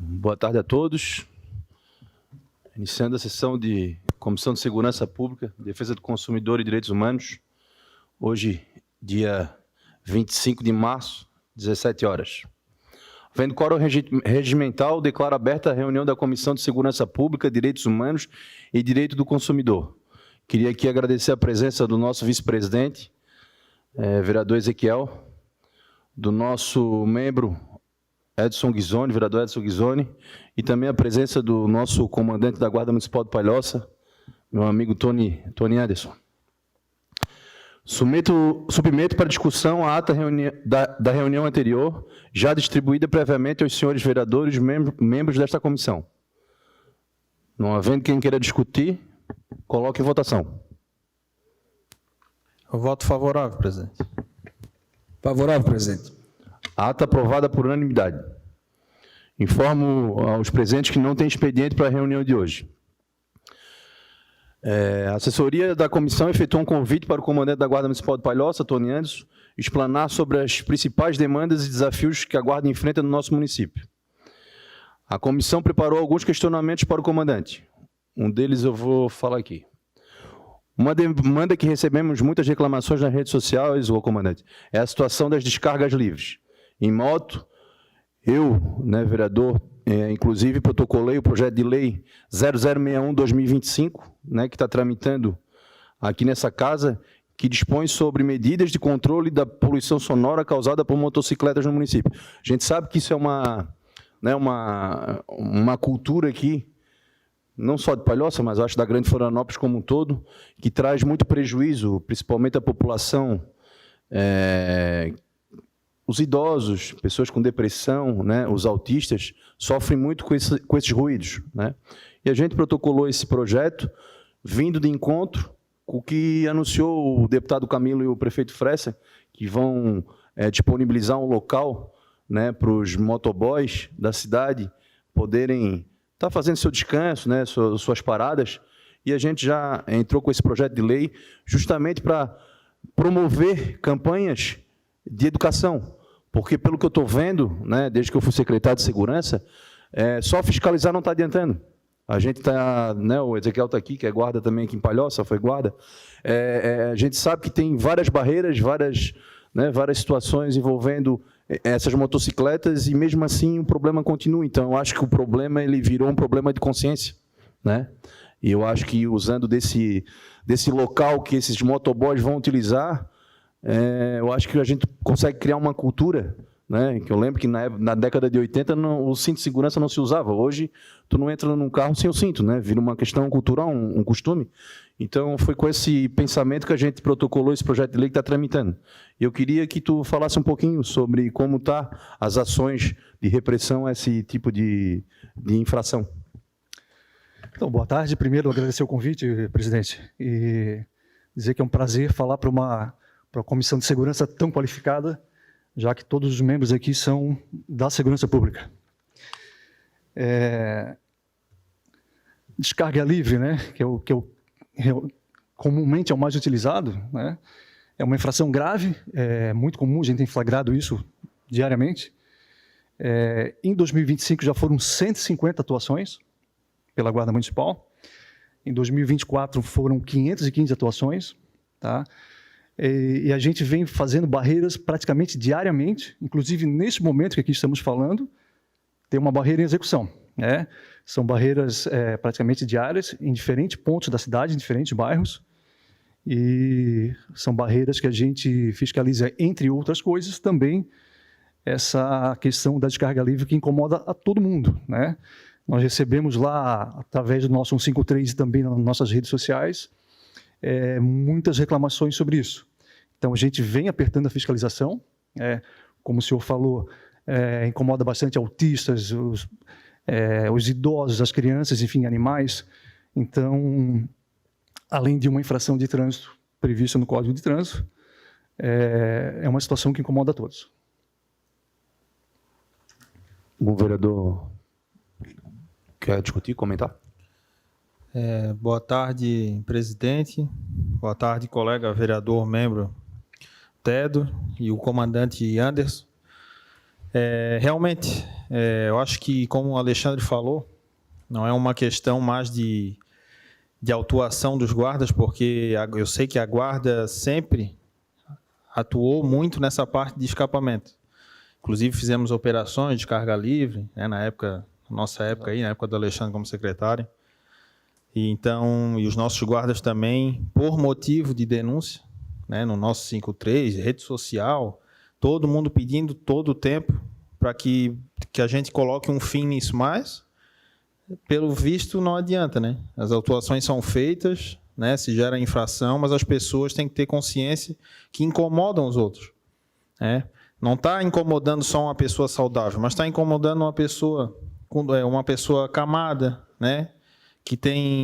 Boa tarde a todos. Iniciando a sessão de Comissão de Segurança Pública, Defesa do Consumidor e Direitos Humanos, hoje, dia 25 de março, 17 horas. Havendo quórum regimental, declaro aberta a reunião da Comissão de Segurança Pública, Direitos Humanos e Direito do Consumidor. Queria aqui agradecer a presença do nosso vice-presidente, vereador Ezequiel, do nosso membro Edson Ghisoni, vereador Edson Ghisoni, e também a presença do nosso comandante da Guarda Municipal de Palhoça, meu amigo Tony Anderson. Submeto para discussão a ata da reunião anterior, já distribuída previamente aos senhores vereadores, membros desta comissão. Não havendo quem queira discutir, coloque em votação. Eu voto favorável, presidente. Favorável, presidente. Ata aprovada por unanimidade. Informo aos presentes que não tem expediente para a reunião de hoje. A assessoria da comissão efetuou um convite para o comandante da Guarda Municipal de Palhoça, Tony Anderson, explanar sobre as principais demandas e desafios que a Guarda enfrenta no nosso município. A comissão preparou alguns questionamentos para o comandante. Um deles eu vou falar aqui. Uma demanda que recebemos muitas reclamações nas redes sociais, comandante, é a situação das descargas livres. Em moto, eu, vereador, inclusive protocolei o projeto de lei 0061/2025, que está tramitando aqui nessa casa, que dispõe sobre medidas de controle da poluição sonora causada por motocicletas no município. A gente sabe que isso é uma cultura aqui, não só de Palhoça, mas acho da Grande Florianópolis como um todo, que traz muito prejuízo, principalmente à população, os idosos, pessoas com depressão, os autistas, sofrem muito com esses ruídos. E a gente protocolou esse projeto, vindo de encontro com o que anunciou o deputado Camilo e o prefeito Fressa, que vão disponibilizar um local para os motoboys da cidade poderem estar fazendo seu descanso, suas paradas, e a gente já entrou com esse projeto de lei justamente para promover campanhas de educação, porque pelo que eu estou vendo, desde que eu fui secretário de Segurança, só fiscalizar não está adiantando. A gente está, o Ezequiel está aqui, que é guarda também aqui em Palhoça, foi guarda, a gente sabe que tem várias barreiras, várias situações envolvendo essas motocicletas e mesmo assim o problema continua. Então eu acho que o problema ele virou um problema de consciência, E eu acho que usando desse local que esses motoboys vão utilizar, eu acho que a gente consegue criar uma cultura, que eu lembro que na década de 80 o cinto de segurança não se usava. Hoje, tu não entra num carro sem o cinto, vira uma questão cultural, um costume. Então, foi com esse pensamento que a gente protocolou esse projeto de lei que está tramitando. Eu queria que tu falasse um pouquinho sobre como estão as ações de repressão a esse tipo de infração. Então, boa tarde. Primeiro, agradecer o convite, presidente, e dizer que é um prazer falar para uma comissão de segurança tão qualificada, já que todos os membros aqui são da segurança pública. Descarga livre, que comumente é o mais utilizado, é uma infração grave, é muito comum, a gente tem flagrado isso diariamente. Em 2025 já foram 150 atuações pela Guarda Municipal, em 2024 foram 515 atuações, E a gente vem fazendo barreiras praticamente diariamente, inclusive nesse momento que aqui estamos falando, tem uma barreira em execução. São barreiras praticamente diárias, em diferentes pontos da cidade, em diferentes bairros, e são barreiras que a gente fiscaliza, entre outras coisas, também essa questão da descarga livre que incomoda a todo mundo. Nós recebemos lá, através do nosso 153 e também nas nossas redes sociais, muitas reclamações sobre isso. Então, a gente vem apertando a fiscalização, como o senhor falou, incomoda bastante autistas, os idosos, as crianças, enfim, animais. Então, além de uma infração de trânsito prevista no Código de Trânsito, é uma situação que incomoda a todos. O vereador quer discutir, comentar? Boa tarde, presidente. Boa tarde, colega vereador, membro Tedo e o comandante Anderson. Realmente, eu acho que, como o Alexandre falou, não é uma questão mais de autuação dos guardas, porque eu sei que a guarda sempre atuou muito nessa parte de escapamento. Inclusive, fizemos operações de carga livre, né, na nossa época aí, na época do Alexandre como secretário. E os nossos guardas também, por motivo de denúncia, né, no nosso 53, rede social, todo mundo pedindo todo o tempo para que a gente coloque um fim nisso, mas, pelo visto, não adianta, né? As autuações são feitas, né, se gera infração, mas as pessoas têm que ter consciência que incomodam os outros, né? Não está incomodando só uma pessoa saudável, mas está incomodando uma pessoa acamada, né? Que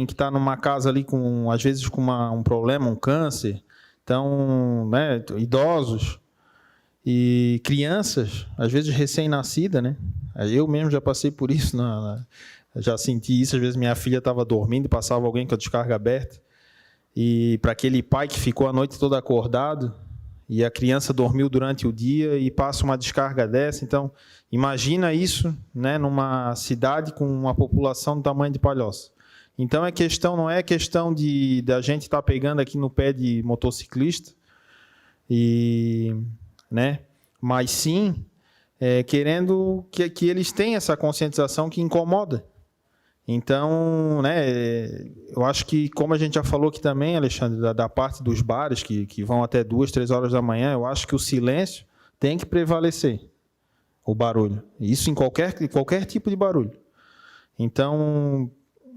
está numa casa ali às vezes com um problema, um câncer, então, né, idosos e crianças, às vezes recém-nascida, né? Eu mesmo já passei por isso, já senti isso, às vezes minha filha estava dormindo e passava alguém com a descarga aberta, e para aquele pai que ficou a noite toda acordado, e a criança dormiu durante o dia e passa uma descarga dessa. Então, imagina isso, né, numa cidade com uma população do tamanho de Palhoça. Então, não é questão da gente estar pegando aqui no pé de motociclista, né, mas sim querendo que eles tenham essa conscientização que incomoda. Então, né, eu acho que, como a gente já falou aqui também, Alexandre, da parte dos bares, que vão até 2, 3 horas da manhã, eu acho que o silêncio tem que prevalecer, o barulho. Isso em qualquer tipo de barulho. Então,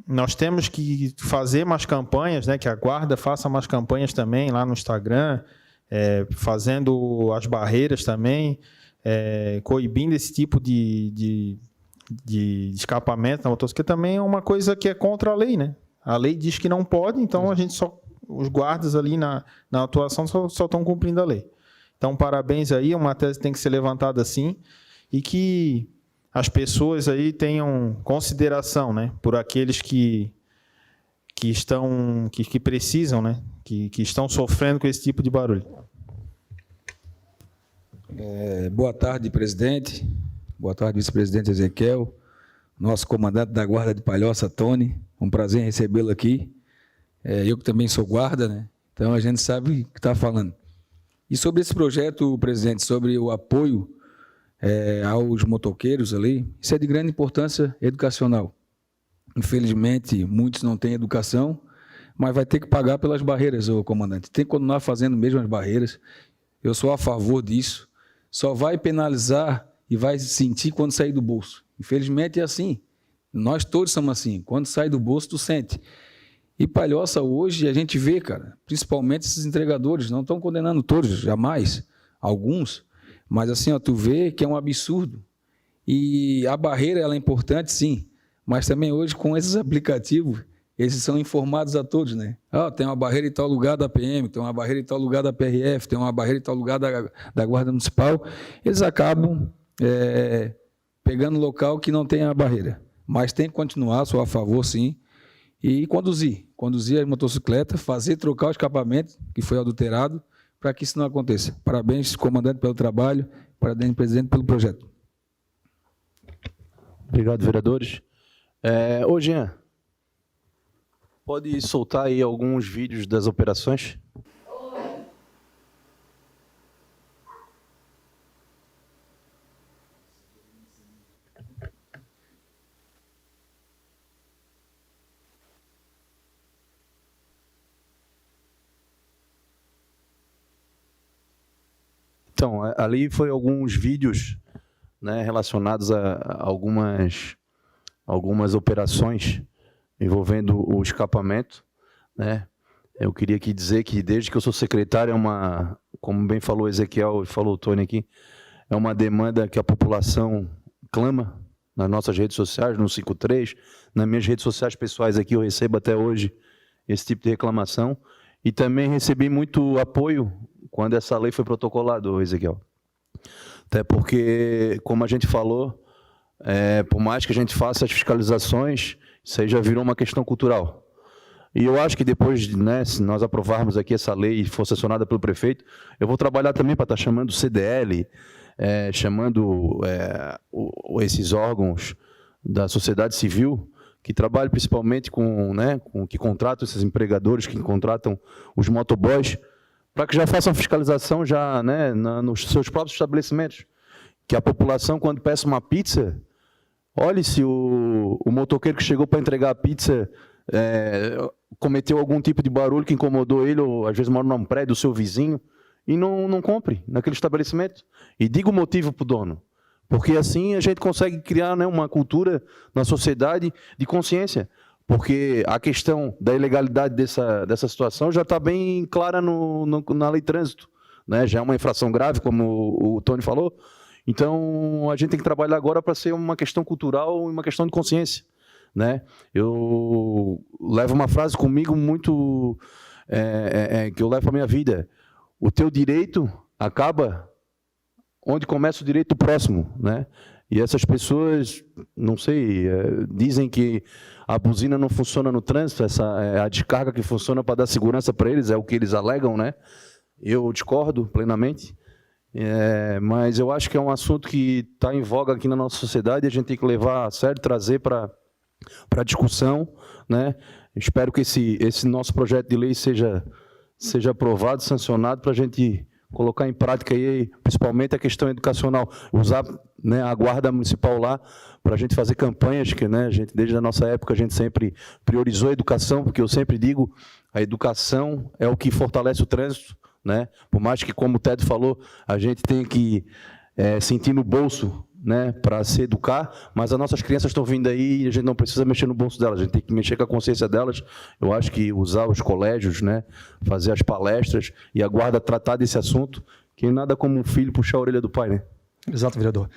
nós temos que fazer mais campanhas, né, que a Guarda faça mais campanhas também lá no Instagram, fazendo as barreiras também, coibindo esse tipo de escapamento na motocicleta, também é uma coisa que é contra a lei, né? A lei diz que não pode, então os guardas ali na atuação só estão cumprindo a lei. Então, parabéns aí, uma tese tem que ser levantada assim, e que as pessoas aí tenham consideração, né, por aqueles que precisam, né, que estão sofrendo com esse tipo de barulho. Boa tarde, presidente. Boa tarde, vice-presidente Ezequiel. Nosso comandante da Guarda de Palhoça, Tony. Um prazer em recebê-lo aqui. Eu que também sou guarda, né? Então a gente sabe o que está falando. E sobre esse projeto, presidente, sobre o apoio aos motoqueiros ali, isso é de grande importância educacional. Infelizmente, muitos não têm educação, mas vai ter que pagar pelas barreiras, ô comandante. Tem que continuar fazendo mesmo as barreiras. Eu sou a favor disso. Só vai penalizar e vai sentir quando sair do bolso. Infelizmente é assim. Nós todos somos assim. Quando sai do bolso, tu sente. E Palhoça hoje, a gente vê, cara, principalmente esses entregadores, não estão condenando todos, jamais, alguns, mas assim, ó, tu vê que é um absurdo. E a barreira, ela é importante, sim, mas também hoje com esses aplicativos, eles são informados a todos, né? Tem uma barreira em tal lugar da PM, tem uma barreira em tal lugar da PRF, tem uma barreira em tal lugar da Guarda Municipal. Eles acabam pegando local que não tem a barreira. Mas tem que continuar, sou a favor, sim, e conduzir a motocicleta, trocar o escapamento, que foi adulterado, para que isso não aconteça. Parabéns, comandante, pelo trabalho, parabéns, presidente, pelo projeto. Obrigado, vereadores. Ô, Jean, pode soltar aí alguns vídeos das operações? Então, ali foi alguns vídeos, né, relacionados a algumas operações envolvendo o escapamento, né? Eu queria aqui dizer que desde que eu sou secretário, como bem falou Ezequiel e falou o Tony aqui, é uma demanda que a população clama nas nossas redes sociais, no 53, nas minhas redes sociais pessoais aqui eu recebo até hoje esse tipo de reclamação, e também recebi muito apoio quando essa lei foi protocolada, Ezequiel. Até porque, como a gente falou, por mais que a gente faça as fiscalizações, isso aí já virou uma questão cultural. E eu acho que depois, né, se nós aprovarmos aqui essa lei e for sancionada pelo prefeito, eu vou trabalhar também para estar chamando o CDL, chamando esses órgãos da sociedade civil, que trabalham principalmente que contratam esses empregadores, que contratam os motoboys, para que já façam fiscalização já, nos seus próprios estabelecimentos. Que a população, quando peça uma pizza, olhe se o motoqueiro que chegou para entregar a pizza cometeu algum tipo de barulho que incomodou ele, ou às vezes mora num prédio do seu vizinho, e não compre naquele estabelecimento. E diga o motivo para o dono. Porque assim a gente consegue criar uma cultura na sociedade de consciência. Porque a questão da ilegalidade dessa situação já está bem clara na lei de trânsito. Né? Já é uma infração grave, como o Tony falou. Então, a gente tem que trabalhar agora para ser uma questão cultural e uma questão de consciência. Né? Eu levo uma frase comigo muito... que eu levo para a minha vida. O teu direito acaba onde começa o direito do próximo. Né? E essas pessoas, não sei, dizem que a buzina não funciona no trânsito, essa é a descarga que funciona para dar segurança para eles, é o que eles alegam, né? Eu discordo plenamente, mas eu acho que é um assunto que está em voga aqui na nossa sociedade e a gente tem que levar a sério, trazer para a discussão, né? Espero que esse nosso projeto de lei seja aprovado, sancionado, para a gente colocar em prática aí, principalmente a questão educacional, usar a guarda municipal lá para a gente fazer campanhas, que a gente, desde a nossa época, a gente sempre priorizou a educação, porque eu sempre digo, a educação é o que fortalece o trânsito, né? Por mais que, como o Ted falou, a gente tem que sentir no bolso, para se educar, mas as nossas crianças estão vindo aí e a gente não precisa mexer no bolso delas, a gente tem que mexer com a consciência delas. Eu acho que usar os colégios, fazer as palestras e a guarda tratar desse assunto, que nada como um filho puxar a orelha do pai, né? Exato, vereador.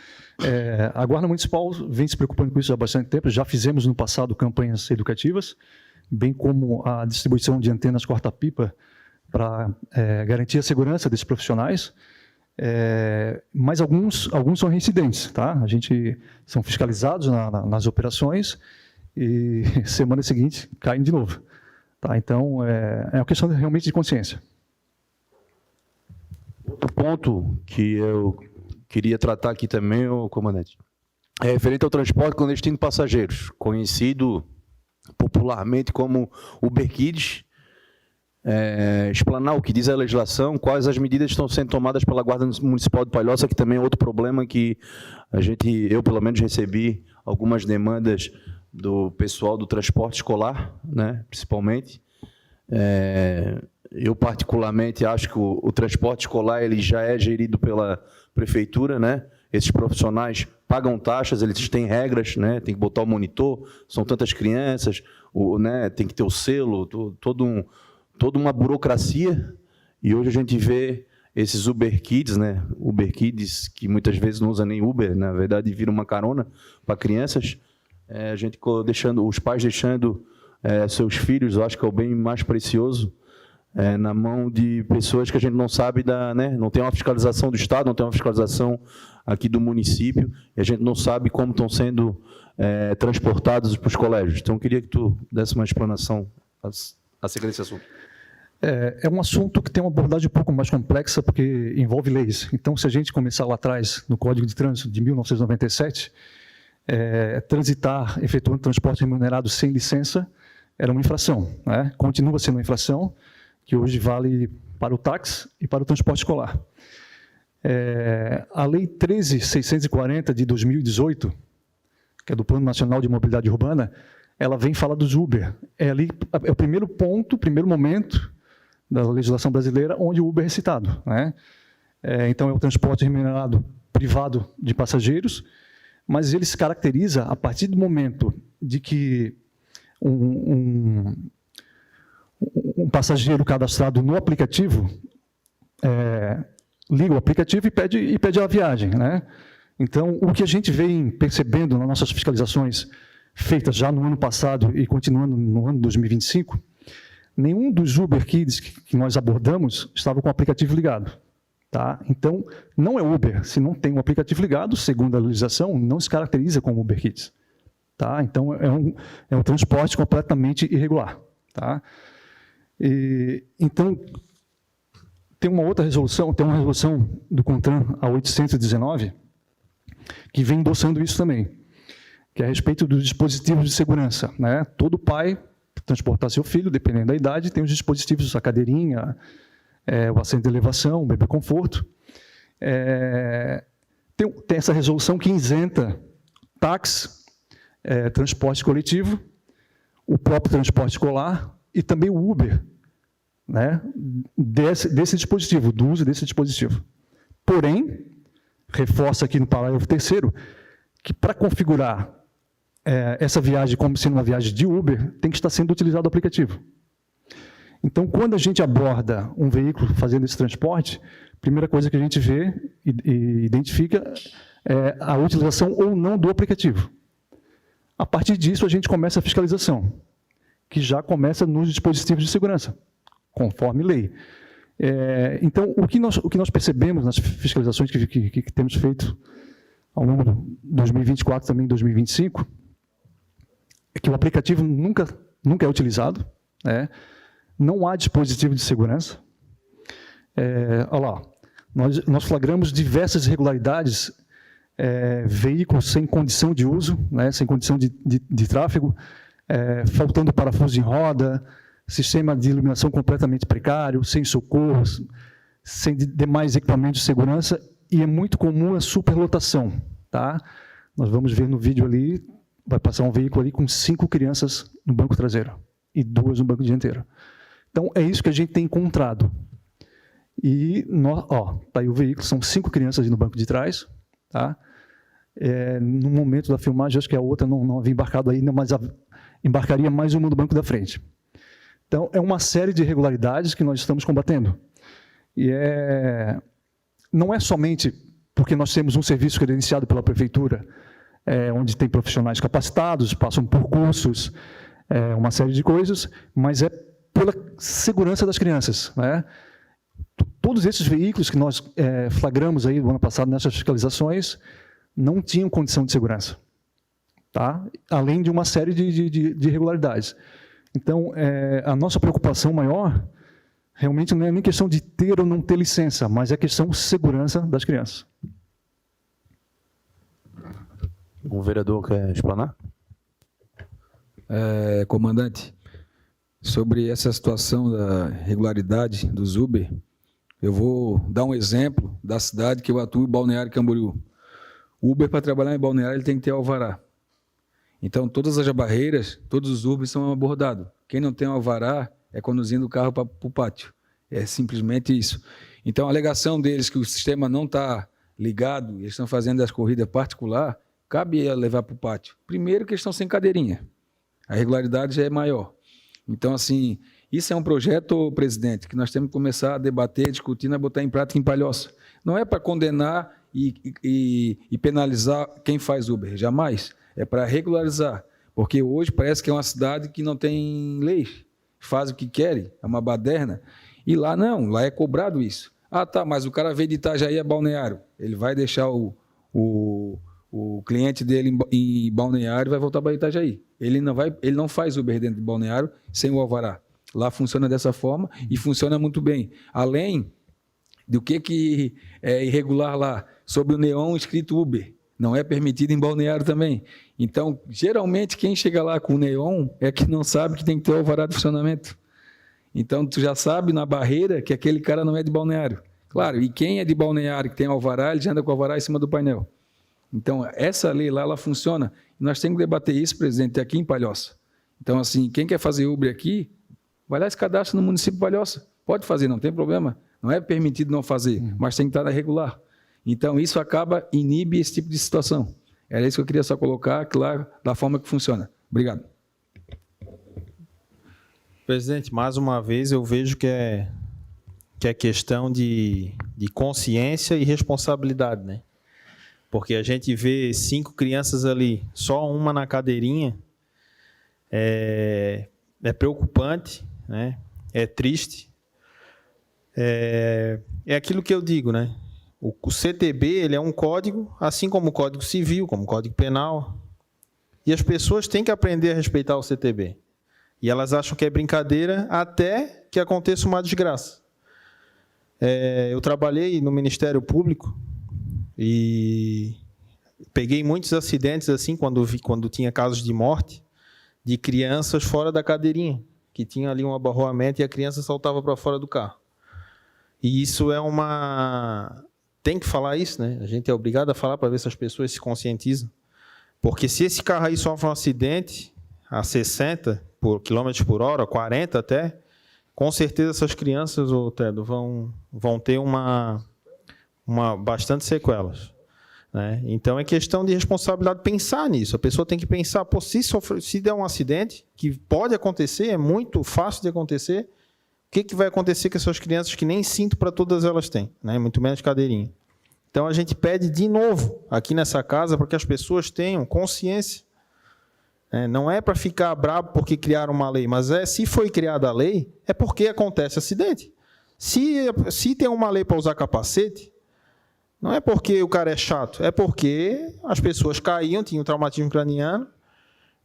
A Guarda Municipal vem se preocupando com isso há bastante tempo, já fizemos no passado campanhas educativas, bem como a distribuição de antenas corta-pipa para garantir a segurança desses profissionais. Mas alguns são reincidentes, tá? A gente são fiscalizados nas operações e semana seguinte caem de novo, tá? Então é uma questão realmente de consciência. Outro ponto que eu queria tratar aqui também, comandante, é referente ao transporte clandestino de passageiros, conhecido popularmente como Uber Kids. Explanar o que diz a legislação, quais as medidas estão sendo tomadas pela Guarda Municipal de Palhoça, que também é outro problema que eu pelo menos recebi algumas demandas do pessoal do transporte escolar, principalmente. Eu particularmente acho que o transporte escolar ele já é gerido pela prefeitura, Esses profissionais pagam taxas, eles têm regras, tem que botar o monitor, são tantas crianças, tem que ter o selo, toda uma burocracia, e hoje a gente vê esses Uber Kids, Uber Kids, que muitas vezes não usa nem Uber, na verdade vira uma carona para crianças, a gente os pais deixando seus filhos, eu acho que é o bem mais precioso, na mão de pessoas que a gente não sabe, não tem uma fiscalização do Estado, não tem uma fiscalização aqui do município, e a gente não sabe como estão sendo transportados para os colégios. Então, eu queria que tu desse uma explanação acerca desse assunto. É um assunto que tem uma abordagem um pouco mais complexa, porque envolve leis. Então, se a gente começar lá atrás, no Código de Trânsito de 1997, transitar, efetuando transporte remunerado sem licença, era uma infração. Continua sendo uma infração, que hoje vale para o táxi e para o transporte escolar. A Lei 13.640, de 2018, que é do Plano Nacional de Mobilidade Urbana, ela vem falar dos Uber. É o primeiro ponto, o primeiro momento da legislação brasileira onde o Uber é citado. Então, é o transporte remunerado privado de passageiros, mas ele se caracteriza a partir do momento de que um passageiro cadastrado no aplicativo liga o aplicativo e pede a viagem. Então, o que a gente vem percebendo nas nossas fiscalizações feitas já no ano passado e continuando no ano 2025, nenhum dos Uber Kids que nós abordamos estava com o aplicativo ligado. Tá? Então, não é Uber. Se não tem um aplicativo ligado, segundo a legislação, não se caracteriza como Uber Kids. Tá? Então, é um transporte completamente irregular. Tá? Então, Tem uma outra resolução, tem uma resolução do CONTRAN, a 819, que vem endossando isso também, que é a respeito dos dispositivos de segurança, né? Todo pai, para transportar seu filho, dependendo da idade, tem os dispositivos, a cadeirinha, o assento de elevação, o bebê conforto. Tem essa resolução que isenta táxi, transporte coletivo, o próprio transporte escolar e também o Uber, né, desse dispositivo, do uso desse dispositivo. Porém, reforça aqui no parágrafo 3º, que para configurar essa viagem como sendo uma viagem de Uber, tem que estar sendo utilizado o aplicativo. Então, quando a gente aborda um veículo fazendo esse transporte, a primeira coisa que a gente vê e identifica é a utilização ou não do aplicativo. A partir disso, a gente começa a fiscalização, que já começa nos dispositivos de segurança, conforme lei. Então, o que nós percebemos nas fiscalizações que temos feito ao longo de 2024 também 2025, é que o aplicativo nunca é utilizado, né? Não há dispositivo de segurança. Olha lá, nós flagramos diversas irregularidades, veículos sem condição de uso, né, sem condição de tráfego, faltando parafuso em roda, sistema de iluminação completamente precário, sem socorros, sem demais equipamentos de segurança, e é muito comum a superlotação. Tá? Nós vamos ver no vídeo ali, vai passar um veículo ali com 5 crianças no banco traseiro e 2 no banco dianteiro. Então, é isso que a gente tem encontrado. E, tá aí o veículo, são 5 crianças ali no banco de trás. Tá? No momento da filmagem, acho que a outra não havia embarcado ainda, mas embarcaria mais uma no banco da frente. Então, é uma série de irregularidades que nós estamos combatendo. E não é somente porque nós temos um serviço credenciado pela prefeitura, onde tem profissionais capacitados, passam por cursos, uma série de coisas, mas é pela segurança das crianças, né? Todos esses veículos que nós flagramos aí do ano passado nessas fiscalizações não tinham condição de segurança, tá? Além de uma série de irregularidades. Então, a nossa preocupação maior realmente não é nem questão de ter ou não ter licença, mas é questão de segurança das crianças. O vereador quer explanar? Comandante, sobre essa situação da regularidade dos Uber, eu vou dar um exemplo da cidade que eu atuo, Balneário Camboriú. O Uber, para trabalhar em Balneário, ele tem que ter alvará. Então, todas as barreiras, todos os Uber são abordados. Quem não tem alvará é conduzindo o carro para o pátio. É simplesmente isso. Então, a alegação deles que o sistema não está ligado, eles estão fazendo as corridas particulares, cabe levar para o pátio. Primeiro que eles estão sem cadeirinha. A irregularidade já é maior. Então, assim, isso é um projeto, presidente, que nós temos que começar a debater, discutir, e botar em prática em Palhoça. Não é para condenar e penalizar quem faz Uber, jamais. É para regularizar, porque hoje parece que é uma cidade que não tem lei, faz o que querem, é uma baderna, e lá não, lá é cobrado isso. Ah, tá, mas o cara veio de Itajaí a Balneário, ele vai deixar o cliente dele em Balneário e vai voltar para Itajaí. Ele não faz Uber dentro de Balneário sem o alvará. Lá funciona dessa forma e funciona muito bem. Além do que é irregular lá, sobre o neon escrito Uber, não é permitido em Balneário também. Então, geralmente, quem chega lá com o neon é que não sabe que tem que ter o alvará de funcionamento. Então, tu já sabe na barreira que aquele cara não é de Balneário. Claro, e quem é de Balneário que tem alvará, ele já anda com o alvará em cima do painel. Então, essa lei lá, ela funciona. E nós temos que debater isso, presidente, aqui em Palhoça. Então, assim, quem quer fazer Uber aqui, vai lá e se cadastra no município de Palhoça. Pode fazer, não tem problema. Não é permitido não fazer, mas tem que estar na regular. Então, isso inibe esse tipo de situação. Era isso que eu queria só colocar, claro, da forma que funciona. Obrigado. Presidente, mais uma vez eu vejo que é questão de consciência e responsabilidade, né? Porque a gente vê 5 crianças ali, só uma na cadeirinha, é preocupante, né? É triste. É aquilo que eu digo, né? O CTB, ele é um código, assim como o Código Civil, como o Código Penal. E as pessoas têm que aprender a respeitar o CTB. E elas acham que é brincadeira até que aconteça uma desgraça. eu trabalhei no Ministério Público e peguei muitos acidentes assim quando tinha casos de morte de crianças fora da cadeirinha, que tinha ali um abarroamento e a criança saltava para fora do carro. E isso é tem que falar isso, né? A gente é obrigado a falar para ver se as pessoas se conscientizam. Porque se esse carro aí sofre um acidente a 60 km por hora, 40 até, com certeza essas crianças, Tedo, vão ter bastante sequelas. Né? Então, é questão de responsabilidade pensar nisso. A pessoa tem que pensar, se der um acidente, que pode acontecer, é muito fácil de acontecer, o que vai acontecer com essas crianças que nem cinto para todas elas têm, né? Muito menos cadeirinha. Então, a gente pede de novo aqui nessa casa para que as pessoas tenham consciência. Não é para ficar bravo porque criaram uma lei, mas se foi criada a lei, é porque acontece acidente. Se tem uma lei para usar capacete, não é porque o cara é chato, é porque as pessoas caíam, tinham traumatismo craniano,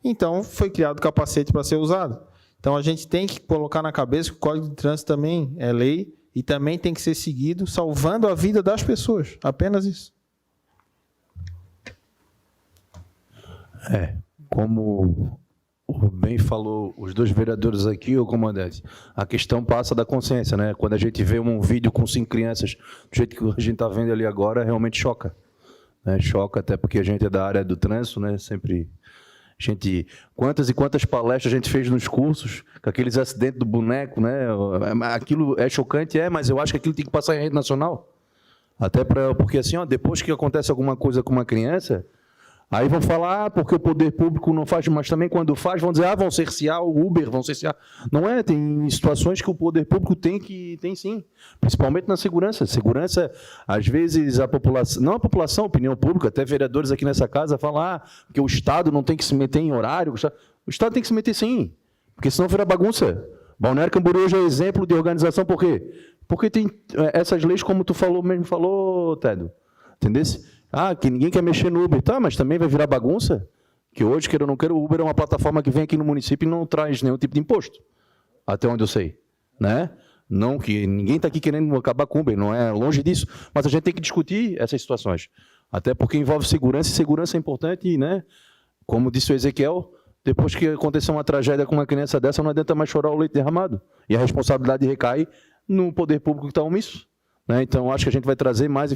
então foi criado o capacete para ser usado. Então, a gente tem que colocar na cabeça que o Código de Trânsito também é lei e também tem que ser seguido, salvando a vida das pessoas. Apenas isso. Como bem falou os dois vereadores aqui, o comandante, a questão passa da consciência, né? Quando a gente vê um vídeo com 5 crianças, do jeito que a gente está vendo ali agora, realmente choca. Né? Choca, até porque a gente é da área do trânsito, né? Sempre... Quantas e quantas palestras a gente fez nos cursos, com aqueles acidentes do boneco, né? Aquilo é chocante, mas eu acho que aquilo tem que passar em rede nacional. Até porque assim, depois que acontece alguma coisa com uma criança, aí vão falar, porque o poder público não faz, mas também quando faz, vão dizer, vão cercear o Uber, vão cercear. Não é, tem situações que o poder público tem sim, principalmente na segurança. Segurança, às vezes, a população, não a população, a opinião pública, até vereadores aqui nessa casa falam, que o Estado não tem que se meter em horário. O Estado tem que se meter sim, porque senão vira bagunça. Balneário Camboriú hoje é exemplo de organização, por quê? Porque tem essas leis, como tu falou, Tedo, entendeu? Que ninguém quer mexer no Uber. Mas também vai virar bagunça? Que hoje, queira ou não queira, o Uber é uma plataforma que vem aqui no município e não traz nenhum tipo de imposto. Até onde eu sei. Né? Não que ninguém está aqui querendo acabar com o Uber, não é longe disso. Mas a gente tem que discutir essas situações. Até porque envolve segurança, e segurança é importante, né? Como disse o Ezequiel, depois que acontecer uma tragédia com uma criança dessa, não adianta mais chorar o leite derramado. E a responsabilidade recai no poder público que está omisso. Então, acho que a gente vai trazer mais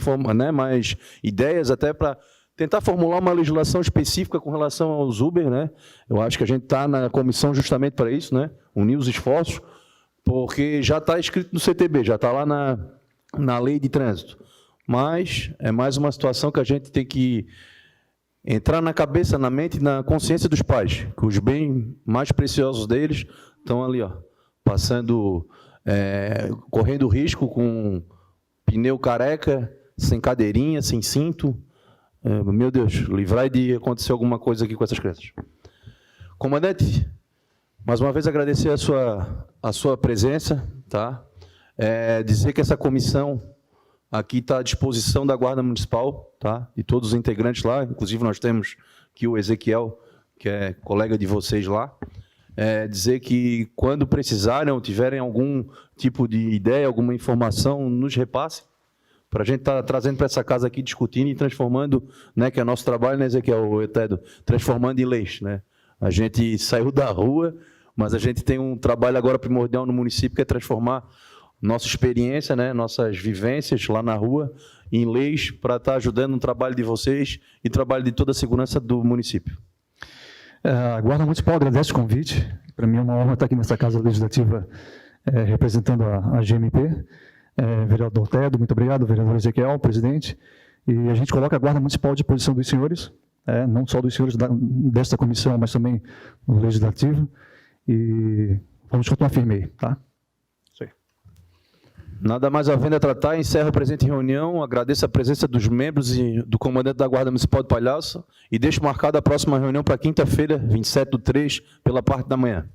ideias até para tentar formular uma legislação específica com relação aos Uber. Né? Eu acho que a gente está na comissão justamente para isso, né? Unir os esforços, porque já está escrito no CTB, já está lá na lei de trânsito. Mas é mais uma situação que a gente tem que entrar na cabeça, na mente e na consciência dos pais, que os bens mais preciosos deles estão ali, passando, correndo risco com pneu careca, sem cadeirinha, sem cinto. Meu Deus, livrai de acontecer alguma coisa aqui com essas crianças. Comandante, mais uma vez agradecer a sua presença, tá? Dizer que essa comissão aqui está à disposição da Guarda Municipal, tá? De todos os integrantes lá, inclusive nós temos aqui o Ezequiel, que é colega de vocês lá. Dizer que quando precisarem ou tiverem algum tipo de ideia, alguma informação, nos repasse, para a gente estar trazendo para essa casa aqui, discutindo e transformando, né, que é nosso trabalho, né, Ezequiel, Tedo, transformando em leis. Né? A gente saiu da rua, mas a gente tem um trabalho agora primordial no município, que é transformar nossa experiência, né, nossas vivências lá na rua, em leis, para estar ajudando no trabalho de vocês e trabalho de toda a segurança do município. A Guarda Municipal agradece o convite. Para mim é uma honra estar aqui nessa Casa Legislativa representando a GMP. Vereador Tedo, muito obrigado. Vereador Ezequiel, presidente. E a gente coloca a Guarda Municipal à disposição dos senhores, não só dos senhores desta comissão, mas também do Legislativo. E vamos continuar firme aí, tá? Isso aí. Nada mais havendo a tratar, encerro a presente reunião, agradeço a presença dos membros e do comandante da Guarda Municipal de Palhoça e deixo marcada a próxima reunião para quinta-feira, 27/3, pela parte da manhã.